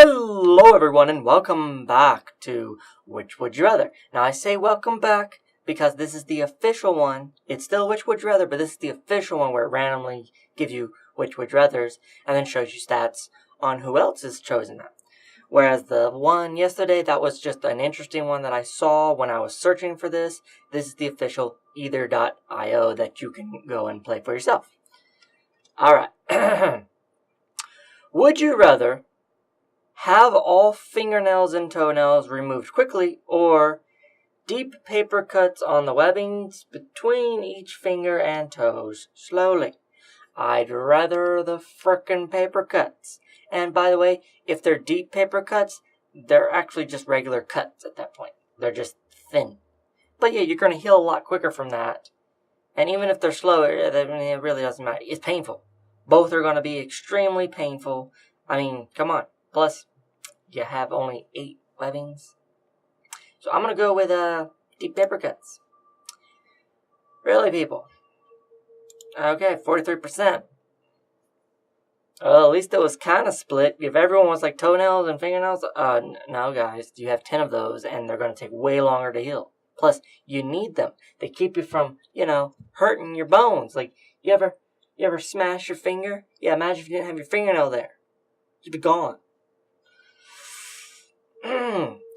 Hello everyone and welcome back to Which Would You Rather. Now I say welcome back because this is the official one. It's still Which Would You Rather, but this is the official one where it randomly gives you Which Would You Rathers and then shows you stats on who else has chosen them. Whereas the one yesterday, that was just an interesting one that I saw when I was searching for this. This is the official either.io that you can go and play for yourself. Alright. Would you rather have all fingernails and toenails removed quickly, or deep paper cuts on the webbings between each finger and toes slowly? I'd rather the frickin' paper cuts. And by the way, if they're deep paper cuts, they're actually just regular cuts at that point. They're just thin. But yeah, you're going to heal a lot quicker from that. And even if they're slower, it really doesn't matter. It's painful. Both are going to be extremely painful. I mean, come on. Plus, you have only 8 webbings. So I'm going to go with deep paper cuts. Really, people? Okay, 43%. Well, at least it was kind of split. If everyone was like toenails and fingernails, no, guys. You have 10 of those, and they're going to take way longer to heal. Plus, you need them. They keep you from, hurting your bones. Like, you ever smash your finger? Yeah, imagine if you didn't have your fingernail there. You'd be gone.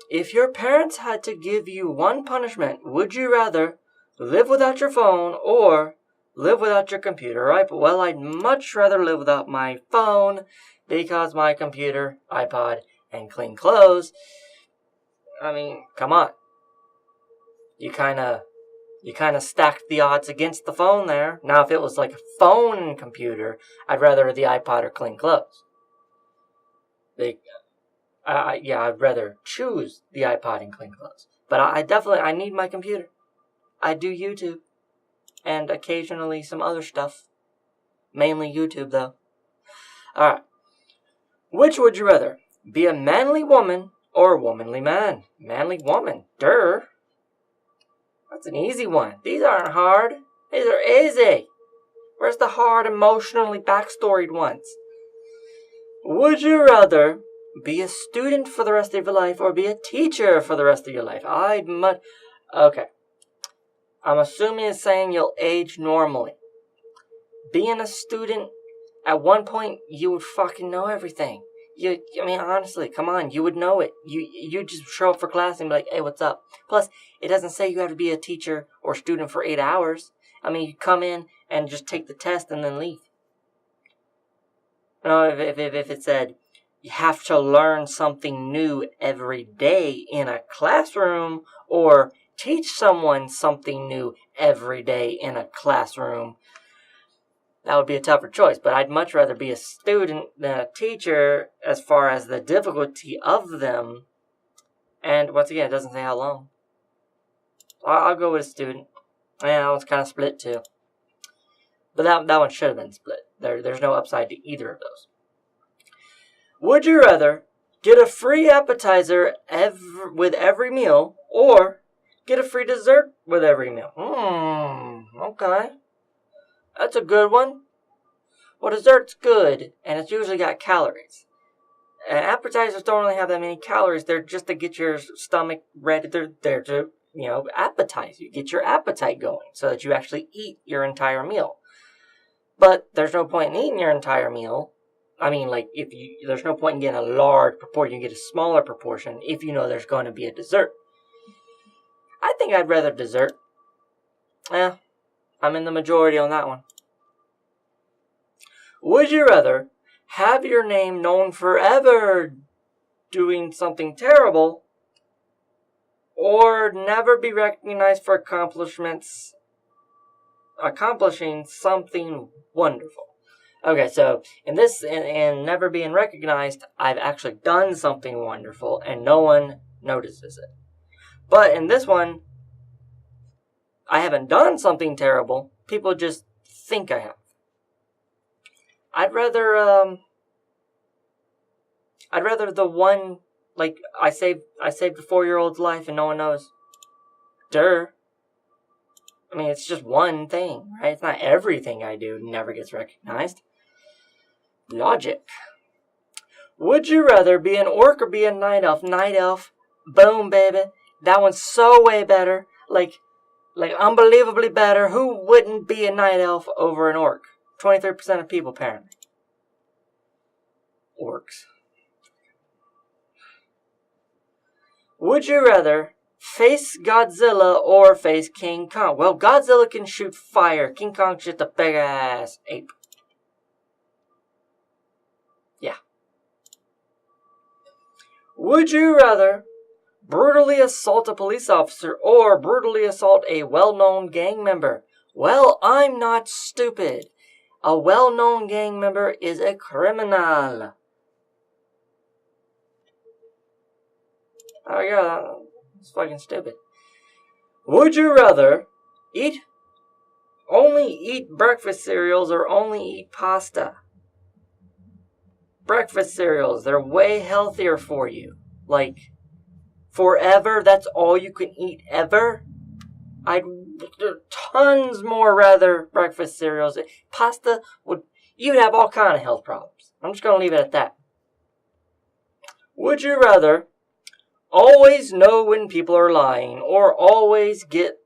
If your parents had to give you one punishment, would you rather live without your phone or live without your computer, right? Well, I'd much rather live without my phone because my computer, iPod, and clean clothes, I mean, come on. You kind of stacked the odds against the phone there. Now, if it was like a phone and computer, I'd rather the iPod or clean clothes. I'd rather choose the iPod and clean clothes. But I need my computer. I do YouTube. And occasionally some other stuff. Mainly YouTube, though. Alright. Which would you rather? Be a manly woman or a womanly man? Manly woman. Durr. That's an easy one. These aren't hard. These are easy. Where's the hard, emotionally backstoried ones? Would you rather be a student for the rest of your life or be a teacher for the rest of your life? Okay. I'm assuming it's saying you'll age normally. Being a student, at one point, you would fucking know everything. Honestly, come on, you would know it. You just show up for class and be like, hey, what's up? Plus, it doesn't say you have to be a teacher or student for 8 hours. You come in and just take the test and then leave. No, if it said, you have to learn something new every day in a classroom or teach someone something new every day in a classroom, that would be a tougher choice. But I'd much rather be a student than a teacher as far as the difficulty of them. And once again, it doesn't say how long. I'll go with a student. Yeah, that one's kind of split too. But that one should have been split. There's no upside to either of those. Would you rather get a free appetizer with every meal or get a free dessert with every meal? Okay. That's a good one. Well, dessert's good, and it's usually got calories. And appetizers don't really have that many calories. They're just to get your stomach ready. They're there to, appetize you. Get your appetite going so that you actually eat your entire meal. But there's no point in eating your entire meal. There's no point in getting a large proportion. You get a smaller proportion if you know there's going to be a dessert. I think I'd rather dessert. I'm in the majority on that one. Would you rather have your name known forever doing something terrible or never be recognized for accomplishing something wonderful? Okay, so in never being recognized, I've actually done something wonderful and no one notices it. But in this one, I haven't done something terrible. People just think I have. I'd rather the one, like, I saved a 4-year-old's life and no one knows. Durr. It's just one thing, right? It's not everything I do never gets recognized. Logic. Would you rather be an orc or be a night elf? Night elf. Boom, baby. That one's so way better. Like unbelievably better. Who wouldn't be a night elf over an orc? 23% of people, apparently. Orcs. Would you rather face Godzilla or face King Kong? Well, Godzilla can shoot fire. King Kong's just a big ass ape. Yeah. Would you rather brutally assault a police officer or brutally assault a well-known gang member? Well, I'm not stupid. A well-known gang member is a criminal. Oh yeah, it's fucking stupid. Would you rather only eat breakfast cereals or only eat pasta? Breakfast cereals, they're way healthier for you. Like, forever, that's all you can eat ever? I'd tons more rather breakfast cereals. Pasta you'd have all kind of health problems. I'm just gonna leave it at that. Would you rather always know when people are lying or always get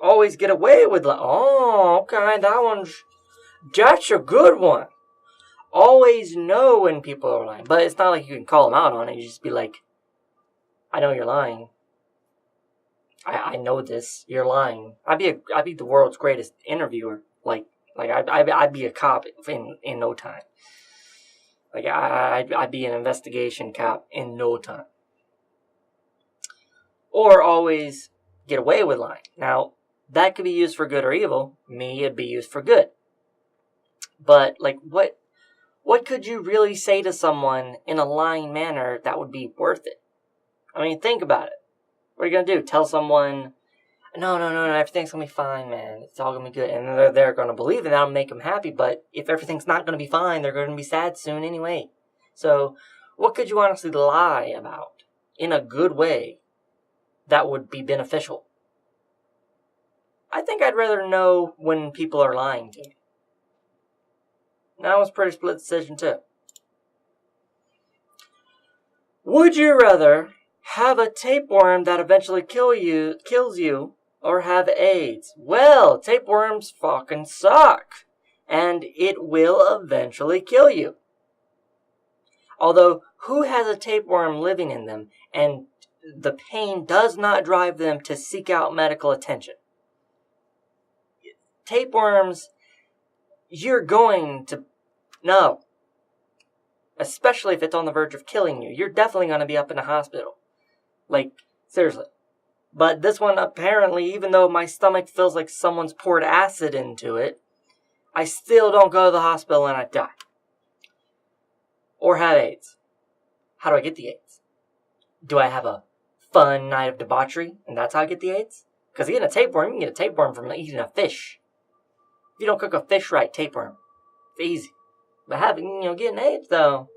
away with lying? Oh, okay, that's a good one. Always know when people are lying, but it's not like you can call them out on it. You just be like, I know you're lying. I know this. You're lying. I'd be the world's greatest interviewer. I'd be a cop in no time. Like I'd be an investigation cop in no time. Or always get away with lying. Now that could be used for good or evil. Me, it'd be used for good. But like what could you really say to someone in a lying manner that would be worth it? I mean, think about it. What are you going to do? Tell someone, no, everything's going to be fine, man. It's all going to be good. And they're going to believe it. That'll make them happy. But if everything's not going to be fine, they're going to be sad soon anyway. So what could you honestly lie about in a good way that would be beneficial? I think I'd rather know when people are lying to me. That was a pretty split decision, too. Would you rather have a tapeworm that eventually kills you, or have AIDS? Well, tapeworms fucking suck, and it will eventually kill you. Although, who has a tapeworm living in them, and the pain does not drive them to seek out medical attention? Tapeworms, you're going to know. Especially if it's on the verge of killing you. You're definitely going to be up in the hospital. Like, seriously. But this one, apparently, even though my stomach feels like someone's poured acid into it, I still don't go to the hospital and I die. Or have AIDS. How do I get the AIDS? Do I have a fun night of debauchery and that's how I get the AIDS? Because getting a tapeworm, you can get a tapeworm from eating a fish. If you don't cook a fish right, tapeworm. It's easy. But getting AIDS, though,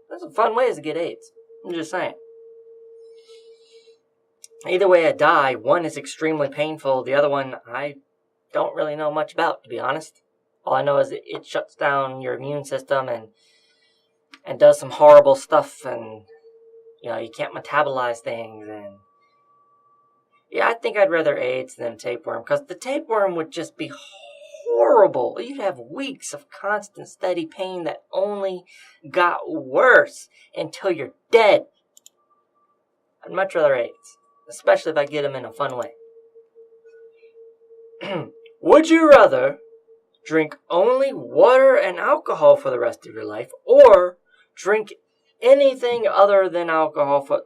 there's some fun ways to get AIDS. I'm just saying. Either way I die, one is extremely painful. The other one, I don't really know much about, to be honest. All I know is it shuts down your immune system and does some horrible stuff. And, you can't metabolize things. And yeah, I think I'd rather AIDS than tapeworm. Because the tapeworm would just be horrible. You'd have weeks of constant, steady pain that only got worse until you're dead. I'd much rather AIDS, especially if I get them in a fun way. Would you rather drink only water and alcohol for the rest of your life, or drink anything other than alcohol for...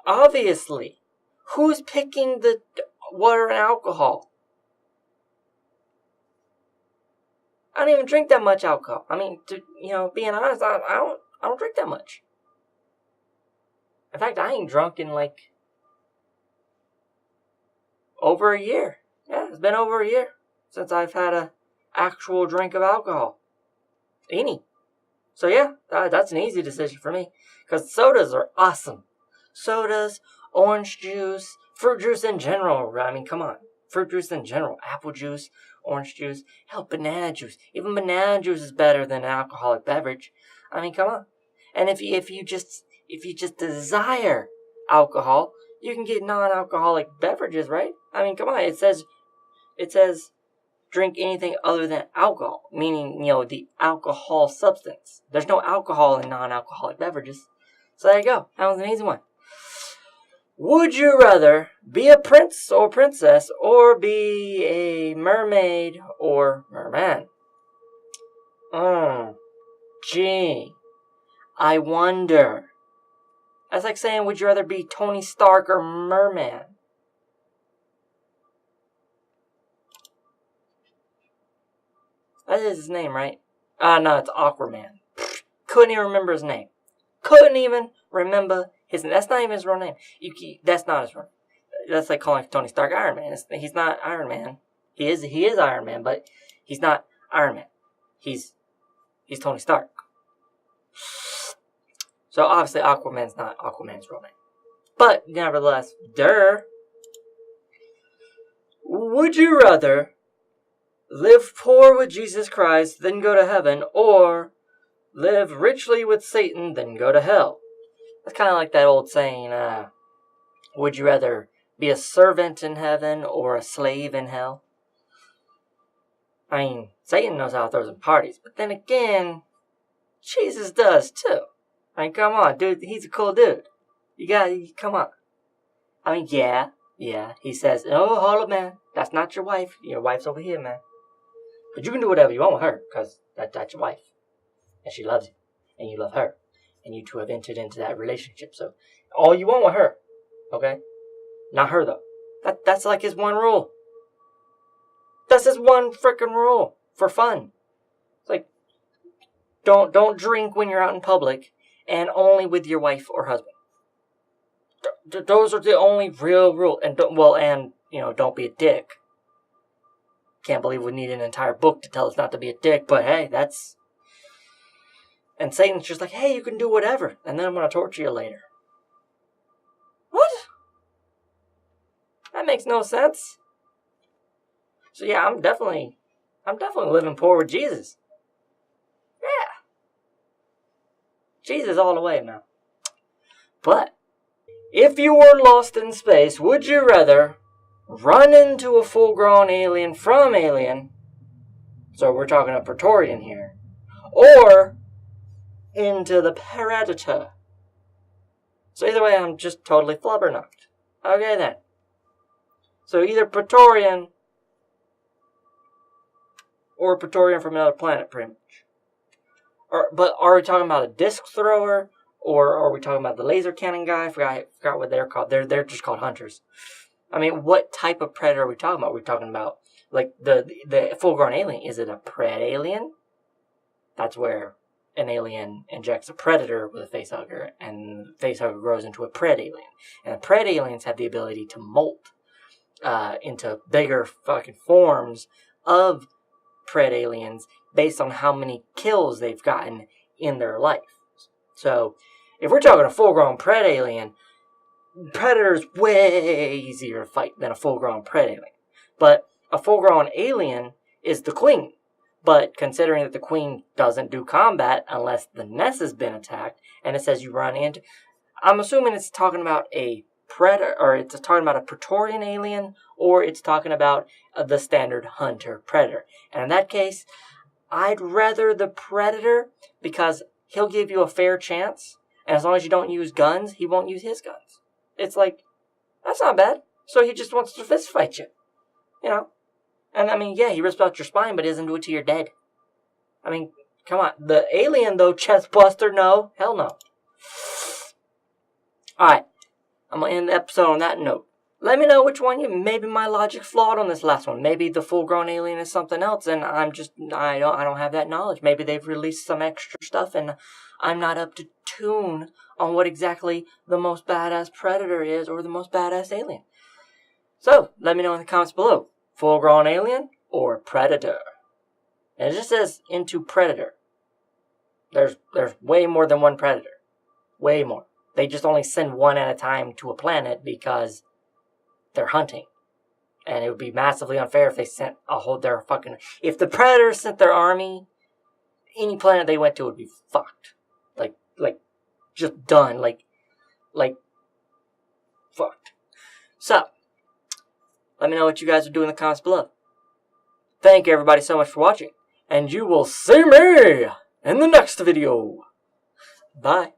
Obviously. Who's picking the water and alcohol? I don't even drink that much alcohol. I mean, being honest, I don't drink that much. In fact, I ain't drunk in over a year. Yeah, it's been over a year since I've had a actual drink of alcohol. Any. So yeah, that's an easy decision for me. Because sodas are awesome. Sodas, orange juice, fruit juice in general. I mean, come on. fruit juice in general. Apple juice, orange juice, hell, banana juice. Even banana juice is better than an alcoholic beverage. I mean, come on. And if you just desire alcohol, you can get non-alcoholic beverages, right? I mean, come on. It says drink anything other than alcohol, meaning, the alcohol substance. There's no alcohol in non-alcoholic beverages. So there you go. That was an easy one. Would you rather be a prince or princess or be a mermaid or merman? Gee. I wonder. That's like saying, would you rather be Tony Stark or Merman? That is his name, right? No, it's Aquaman. Couldn't even remember his name. Couldn't even remember his name. That's not even his real name. That's not his real name. That's like calling Tony Stark Iron Man. He's not Iron Man. He is Iron Man, but he's not Iron Man. He's Tony Stark. So obviously Aquaman's not Aquaman's real name. But nevertheless, would you rather live poor with Jesus Christ, then go to heaven, or live richly with Satan, then go to hell? That's kind of like that old saying, would you rather be a servant in heaven or a slave in hell? I mean, Satan knows how to throw some parties, but then again, Jesus does too. I mean, come on, dude, he's a cool dude. Come on. I mean, yeah, he says, oh, hold up, man, that's not your wife. Your wife's over here, man. But you can do whatever you want with her, because that's your wife. And she loves you, and you love her. And you two have entered into that relationship. So, all you want with her, okay? Not her, though. That's like his one rule. That's his one freaking rule for fun. It's like, don't drink when you're out in public, and only with your wife or husband. Those are the only real rules. And don't be a dick. Can't believe we need an entire book to tell us not to be a dick, but hey, that's... And Satan's just like, hey, you can do whatever, and then I'm going to torture you later. What? That makes no sense. So yeah, I'm definitely living poor with Jesus. Yeah. Jesus all the way, man. But, if you were lost in space, would you rather run into a full-grown alien from Alien, so we're talking a Praetorian here, or into the Predator? So either way, I'm just totally flubberknocked. Okay then. So either Praetorian or a Praetorian from another planet, pretty much. But are we talking about a disc thrower, or are we talking about the laser cannon guy? I forgot what they're called. They're just called hunters. I mean, what type of predator are we talking about? We're talking about, like, the full-grown alien. Is it a pred alien? That's where an alien injects a predator with a facehugger, and the facehugger grows into a pred alien. And the pred aliens have the ability to molt into bigger fucking forms of pred aliens based on how many kills they've gotten in their life. So, if we're talking a full-grown pred alien, Predator's way easier to fight than a full-grown pred alien. But a full-grown alien is the queen. But considering that the queen doesn't do combat unless the nest has been attacked, and it says you run into... I'm assuming it's talking about a predator, or it's talking about a Praetorian alien, or it's talking about the standard hunter-predator. And in that case, I'd rather the predator, because he'll give you a fair chance, and as long as you don't use guns, he won't use his guns. It's like, that's not bad. So he just wants to fist fight you. And I mean, yeah, he rips out your spine, but he doesn't do it till you're dead. I mean, come on. The alien, though, chest buster, no. Hell no. Alright. I'm going to end the episode on that note. Let me know which one maybe my logic's flawed on this last one. Maybe the full-grown alien is something else, and I don't have that knowledge. Maybe they've released some extra stuff, and I'm not up to tune on what exactly the most badass predator is or the most badass alien. So, let me know in the comments below. Full-grown alien or predator? And it just says into predator. There's way more than one predator. Way more. They just only send one at a time to a planet because they're hunting. And it would be massively unfair if they sent if the Predators sent their army, any planet they went to would be fucked. Like, just done. Like, fucked. So, let me know what you guys are doing in the comments below. Thank you everybody so much for watching. And you will see me in the next video. Bye.